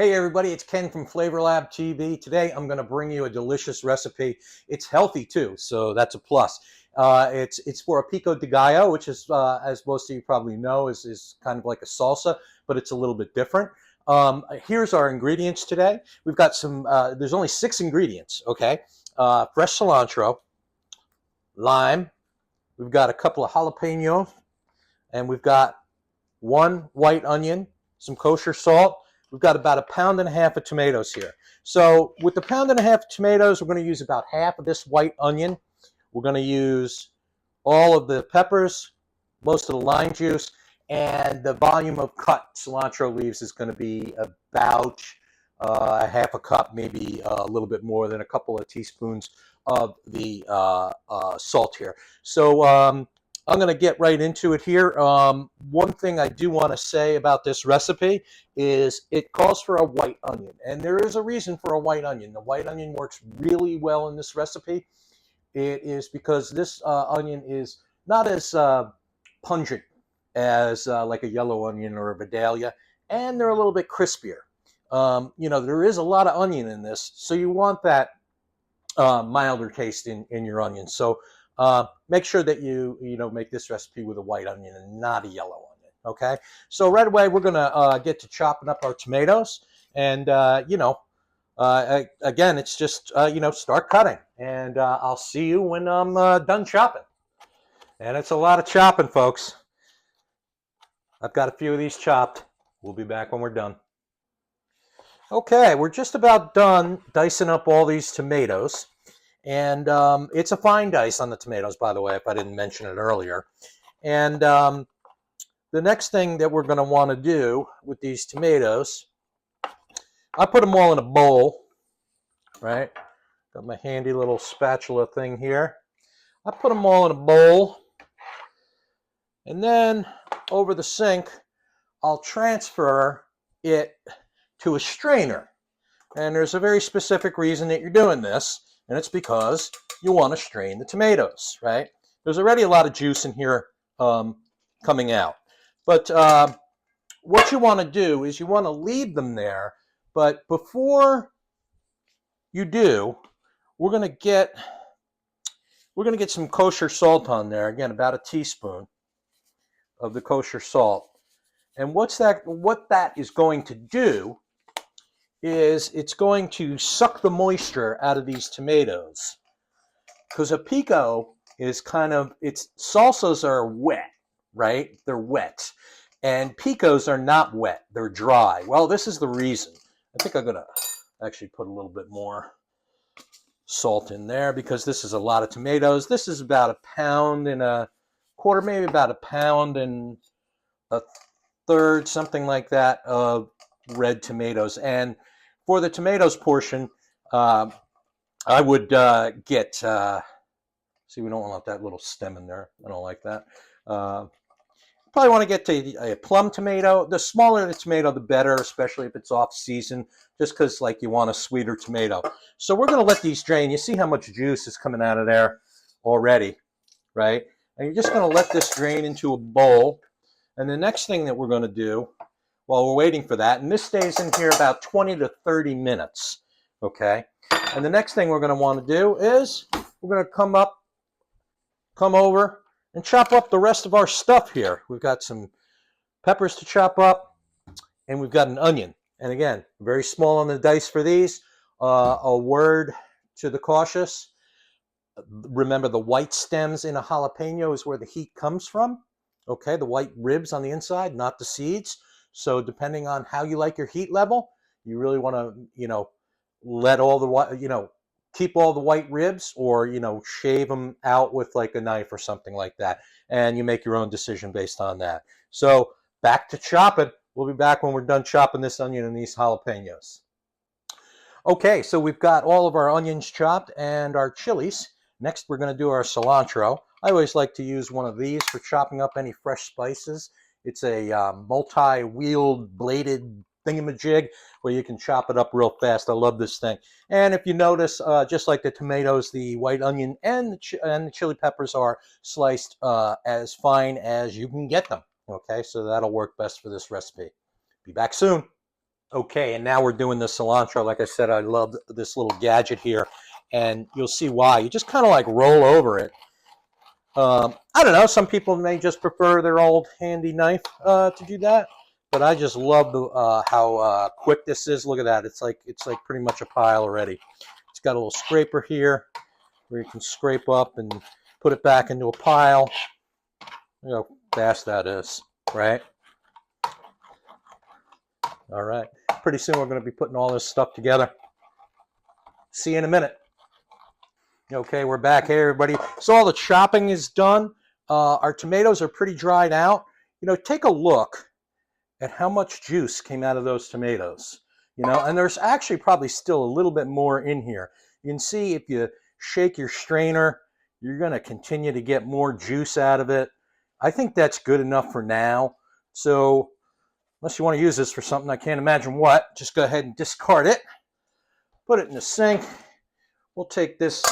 Hey everybody, it's Ken from Flavor Lab TV. Today I'm going to bring you a delicious recipe. It's healthy too, so that's a plus. It's for a Pico De Gallo, which is, as most of you probably know, is kind of like a salsa, but it's a little bit different. Here's our ingredients today. We've got some, there's only 6 ingredients, okay? Fresh cilantro, lime, we've got a couple of jalapenos, and we've got 1 white onion, some kosher salt. We've got about 1.5 pounds of tomatoes here. So with the 1.5 pounds of tomatoes, we're going to use about half of this white onion. We're going to use all of the peppers, most of the lime juice, and the volume of cut cilantro leaves is going to be about half a cup, maybe a little bit more than a couple of teaspoons of the salt here. So I'm going to get right into it here. One thing I do want to say about this recipe is it calls for a white onion, and there is a reason for a white onion. The white onion works really well in this recipe. It is because this onion is not as pungent as like a yellow onion or a Vidalia, and they're a little bit crispier. There is a lot of onion in this, so you want that milder taste in your onions. So make sure that you make this recipe with a white onion and not a yellow onion. Okay, so right away we're gonna get to chopping up our tomatoes, and again, it's just start cutting, and I'll see you when I'm done chopping. And it's a lot of chopping, folks. I've got a few of these chopped. We'll be back when we're done. Okay, we're just about done dicing up all these tomatoes. And it's a fine dice on the tomatoes, by the way, if I didn't mention it earlier. And the next thing that we're going to want to do with these tomatoes, I put them all in a bowl, right? Got my handy little spatula thing here. I put them all in a bowl. And then over the sink, I'll transfer it to a strainer. And there's a very specific reason that you're doing this. And it's because you want to strain the tomatoes, right? There's already a lot of juice in here coming out. But what you want to do is you want to leave them there. But before you do, we're going to get some kosher salt on there. Again, about a teaspoon of the kosher salt. And what that is going to do is it's going to suck the moisture out of these tomatoes, because a pico is salsas are wet, right? They're wet, and picos are not wet, they're dry. Well, this is the reason. I think I'm gonna actually put a little bit more salt in there, because this is a lot of tomatoes. This is about 1.25 pounds, maybe about 1.1 pounds, something like that, of red tomatoes. And for the tomatoes portion, I would get, see, we don't want that little stem in there. I don't like that. Probably want to get to a plum tomato. The smaller the tomato, the better, especially if it's off season, just because you want a sweeter tomato. So we're going to let these drain. You see how much juice is coming out of there already, right? And you're just going to let this drain into a bowl. And the next thing that we're going to do while we're waiting for that, and this stays in here about 20 to 30 minutes, okay? And the next thing we're going to want to do is we're going to come over and chop up the rest of our stuff here. We've got some peppers to chop up, and we've got an onion. And again, very small on the dice for these. A word to the cautious: remember, the white stems in a jalapeno is where the heat comes from, okay? The white ribs on the inside, not the seeds. So depending on how you like your heat level, you really want to, let all the, keep all the white ribs, or, shave them out with like a knife or something like that. And you make your own decision based on that. So back to chopping. We'll be back when we're done chopping this onion and these jalapenos. Okay, so we've got all of our onions chopped and our chilies. Next, we're going to do our cilantro. I always like to use one of these for chopping up any fresh spices. It's a multi-wheeled bladed thingamajig where you can chop it up real fast. I love this thing. And if you notice, just like the tomatoes, the white onion and the chili peppers are sliced as fine as you can get them. Okay, so that'll work best for this recipe. Be back soon. Okay, and now we're doing the cilantro. Like I said, I love this little gadget here, and you'll see why. You just kind of like roll over it. I don't know. Some people may just prefer their old handy knife to do that, but I just love the how quick this is. Look at that. It's like pretty much a pile already. It's got a little scraper here where you can scrape up and put it back into a pile. Look how fast that is, right? All right. Pretty soon we're going to be putting all this stuff together. See you in a minute. Okay, we're back. Hey, everybody. So all the chopping is done. Our tomatoes are pretty dried out. You know, take a look at how much juice came out of those tomatoes. You know, and there's actually probably still a little bit more in here. You can see if you shake your strainer, you're going to continue to get more juice out of it. I think that's good enough for now. So unless you want to use this for something, I can't imagine what, just go ahead and discard it. Put it in the sink. We'll take this,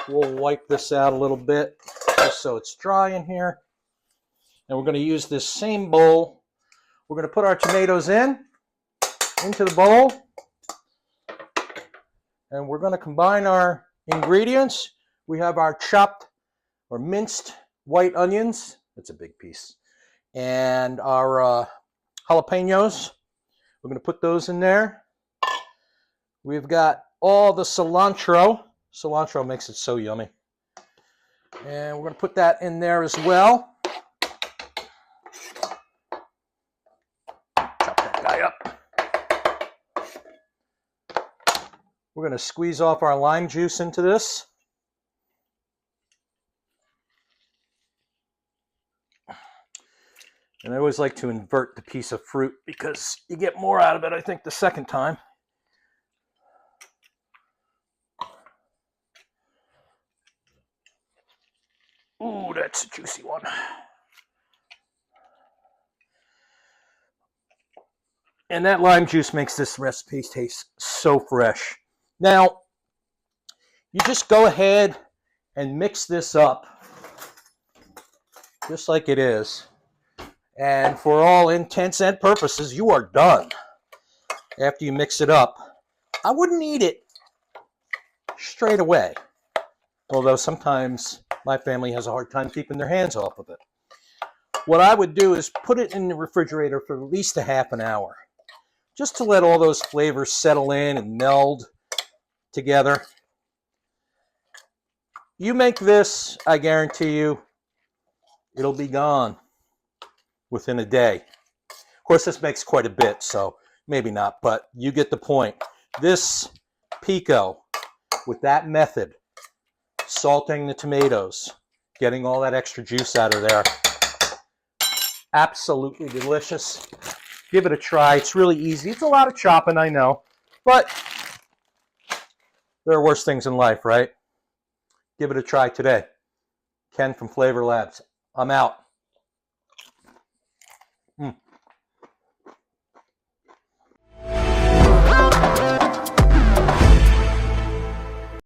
we'll wipe this out a little bit just so it's dry in here. And we're going to use this same bowl. We're going to put our tomatoes into the bowl. And we're going to combine our ingredients. We have our chopped or minced white onions. That's a big piece. And our jalapenos. We're going to put those in there. We've got all the cilantro. Cilantro makes it so yummy. And we're going to put that in there as well. Chop that guy up. We're going to squeeze off our lime juice into this. And I always like to invert the piece of fruit because you get more out of it, I think, the second time. Ooh, that's a juicy one. And that lime juice makes this recipe taste so fresh. Now, you just go ahead and mix this up just like it is. And for all intents and purposes, you are done after you mix it up. I wouldn't eat it straight away, although sometimes my family has a hard time keeping their hands off of it. What I would do is put it in the refrigerator for at least a half an hour, just to let all those flavors settle in and meld together. You make this, I guarantee you, it'll be gone within a day. Of course, this makes quite a bit, so maybe not, but you get the point. This pico, with that method, salting the tomatoes, getting all that extra juice out of there, absolutely delicious. Give it a try. It's really easy. It's a lot of chopping, I know, but there are worse things in life, right? Give it a try today. Ken from Flavor Labs. I'm out.